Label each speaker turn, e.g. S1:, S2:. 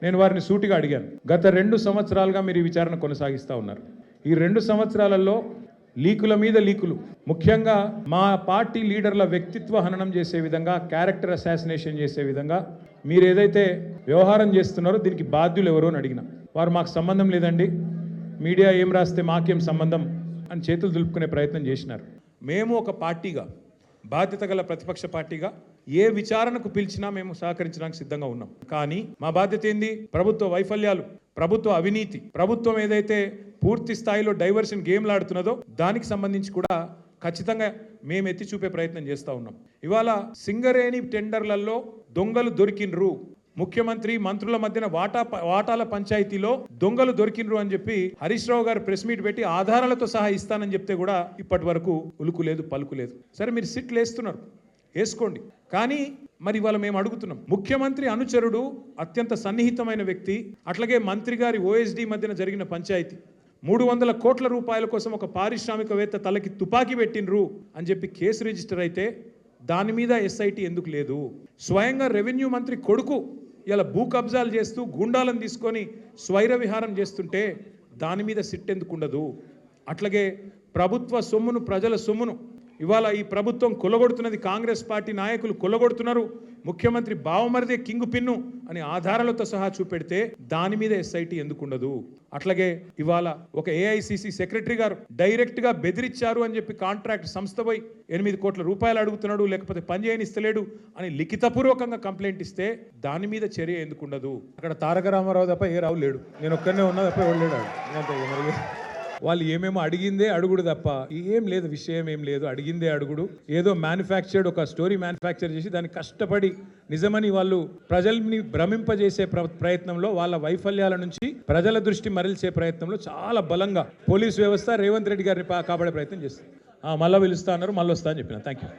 S1: నేను వారిని సూటిగా అడిగాను. గత 2 సంవత్సరాలుగా మీరు ఈ విచారణ కొనసాగిస్తూ ఉన్నారు. ఈ 2 సంవత్సరాలలో లీకుల మీద లీకులు, ముఖ్యంగా మా పార్టీ లీడర్ల వ్యక్తిత్వ హననం చేసే విధంగా, క్యారెక్టర్ అసాసినేషన్ చేసే విధంగా మీరు ఏదైతే వ్యవహారం చేస్తున్నారో దీనికి బాధ్యులు ఎవరో అని అడిగిన వారు మాకు సంబంధం లేదండి, మీడియా ఏం రాస్తే మాకేం సంబంధం అని చేతులు దులుపుకునే ప్రయత్నం చేసినారు. మేము ఒక పార్టీగా, బాధ్యత గల ప్రతిపక్ష పార్టీగా ఏ విచారణకు పిలిచినా మేము సహకరించడానికి సిద్ధంగా ఉన్నాం. కానీ మా బాధ్యత ఏంది? ప్రభుత్వ వైఫల్యాలు, ప్రభుత్వ అవినీతి, ప్రభుత్వం ఏదైతే పూర్తి స్థాయిలో డైవర్షన్ గేమ్లు ఆడుతున్నదో దానికి సంబంధించి కూడా ఖచ్చితంగా మేము ఎత్తి చూపే ప్రయత్నం చేస్తూ ఉన్నాం. ఇవాళ సింగరేణి టెండర్లలో దొంగలు దొరికినరు, ముఖ్యమంత్రి మంత్రుల మధ్యన వాటాల పంచాయతీలో దొంగలు దొరికినరు అని చెప్పి హరీష్ రావు గారు ప్రెస్ మీట్ పెట్టి ఆధారాలతో సహా ఇస్తానని చెప్తే కూడా ఇప్పటి వరకు ఉలుకు లేదు, పలుకు లేదు. సరే, మీరు సిట్లు వేస్తున్నారు, వేసుకోండి. కానీ మరి ఇవాళ మేము అడుగుతున్నాం, ముఖ్యమంత్రి అనుచరుడు, అత్యంత సన్నిహితమైన వ్యక్తి, అట్లాగే మంత్రి గారి ఓఎస్డీ మధ్యన జరిగిన పంచాయతీ 300 కోట్ల రూపాయల కోసం ఒక పారిశ్రామికవేత్త తలకి తుపాకీ పెట్టినరు అని చెప్పి కేసు రిజిస్టర్ అయితే దాని మీద ఎస్ఐటీ ఎందుకు లేదు? స్వయంగా రెవెన్యూ మంత్రి కొడుకు ఇలా భూ కబ్జాలు చేస్తూ గుండాలను తీసుకొని స్వైర విహారం చేస్తుంటే దాని మీద సిట్ ఎందుకు ఉండదు? అట్లాగే ప్రభుత్వ సొమ్మును, ప్రజల సొమ్మును ఇవాళ ఈ ప్రభుత్వం కొల్లగొడుతున్నది, కాంగ్రెస్ పార్టీ నాయకులు కొల్లగొడుతున్నారు, ముఖ్యమంత్రి బావమరిదే కింగు పిన్ను అని ఆధారాలతో సహా చూపెడితే దాని మీద ఎస్ఐటీ ఎందుకు ఉండదు? అట్లాగే ఇవాళ ఒక ఏఐసిసి సెక్రటరీ గారు డైరెక్ట్గా బెదిరించారు అని చెప్పి కాంట్రాక్ట్ సంస్థ పోయి 8 కోట్ల రూపాయలు అడుగుతున్నాడు, లేకపోతే పని చేయనిస్తలేడు అని లిఖితపూర్వకంగా కంప్లైంట్ ఇస్తే దాని మీద చర్య ఎందుకు ఉండదు? అక్కడ తారక రామారావు తప్ప ఏ రావు లేడు, నేను ఒక్కనే ఉన్నా తప్ప ఎవరు లేడు. వాళ్ళు ఏమేమో అడిగిందే అడుగుడు తప్ప ఏం లేదు, విషయం ఏం లేదు, అడిగిందే అడుగుడు. ఏదో మ్యానుఫ్యాక్చర్డ్ ఒక స్టోరీ మ్యానుఫ్యాక్చర్ చేసి దాన్ని కష్టపడి నిజమని వాళ్ళు ప్రజల్ని భ్రమింపజేసే ప్రయత్నంలో, వాళ్ళ వైఫల్యాల నుంచి ప్రజల దృష్టి మరల్చే ప్రయత్నంలో చాలా బలంగా పోలీసు వ్యవస్థ రేవంత్ రెడ్డి గారిని కాపాడే ప్రయత్నం చేస్తుంది. మళ్ళీ పిలుస్తా అన్నారు, మళ్ళీ వస్తా అని చెప్పిన. Thank you.